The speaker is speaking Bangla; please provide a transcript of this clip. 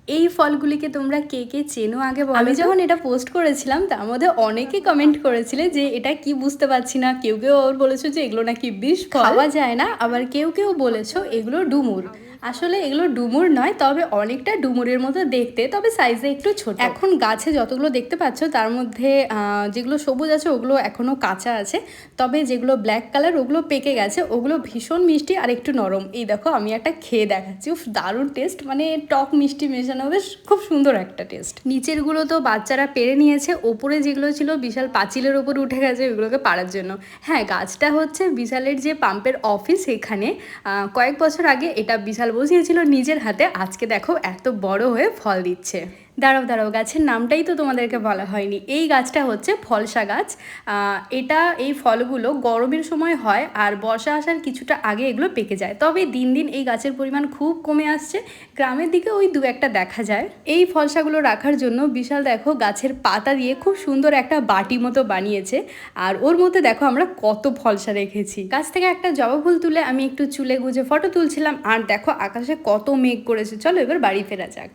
এই ফলগুলিকে তোমরা কে কে চেনো আগে বলো। আমি যখন এটা পোস্ট করেছিলাম তার মধ্যে অনেকে কমেন্ট করেছিলে যে এটা কি বুঝতে পারছি না, কেউ কেউ আবার বলেছো যে এগুলো নাকি বিষ খাওয়া যায় না, আবার কেউ কেউ বলেছো এগুলো ডুমুর। আসলে এগুলো ডুমুর নয়, তবে অনেকটা ডুমুরের মতো দেখতে, তবে সাইজে একটু ছোট। এখন গাছে যতগুলো দেখতে পাচ্ছ তার মধ্যে যেগুলো সবুজ আছে ওগুলো এখনো কাঁচা আছে, তবে যেগুলো ব্ল্যাক কালার ওগুলো পেকে গেছে, ওগুলো ভীষণ মিষ্টি আর একটু নরম। এই দেখো আমি একটা খেয়ে দেখাচ্ছি, উফ দারুণ টেস্ট, মানে টক মিষ্টি মেশানো, বেশ খুব সুন্দর একটা টেস্ট। নিচেরগুলো তো বাচ্চারা পেরে নিয়েছে, ওপরে যেগুলো ছিল বিশাল পাঁচিলের ওপর উঠে গেছে ওগুলোকে পাড়ার জন্য। হ্যাঁ, গাছটা হচ্ছে বিশালের যে পাম্পের অফিস, এখানে কয়েক বছর আগে এটা বিশাল বসিয়েছিল নিজের হাতে, আজকে দেখো এত বড় হয়ে ফল দিচ্ছে। দাঁড়াও দাঁড়াও, গাছের নামটাই তো তোমাদেরকে বলা হয়নি। এই গাছটা হচ্ছে ফলসা গাছ। এই ফলগুলো গরমের সময় হয় আর বর্ষা আসার কিছুটা আগে এগুলো পেকে যায়, তবে দিন দিন এই গাছের পরিমাণ খুব কমে আসছে, গ্রামের দিকে ওই দু একটা দেখা যায়। এই ফলসাগুলো রাখার জন্য বিশাল দেখো গাছের পাতা দিয়ে খুব সুন্দর একটা বাটি মতো বানিয়েছে, আর ওর মধ্যে দেখো আমরা কত ফলসা রেখেছি। গাছ থেকে একটা জবা ফুল তুলে আমি একটু চুলে গুজে ফটো তুলছিলাম, আর দেখো আকাশে কত মেঘ করেছে। চলো এবার বাড়ি ফেরা যাক।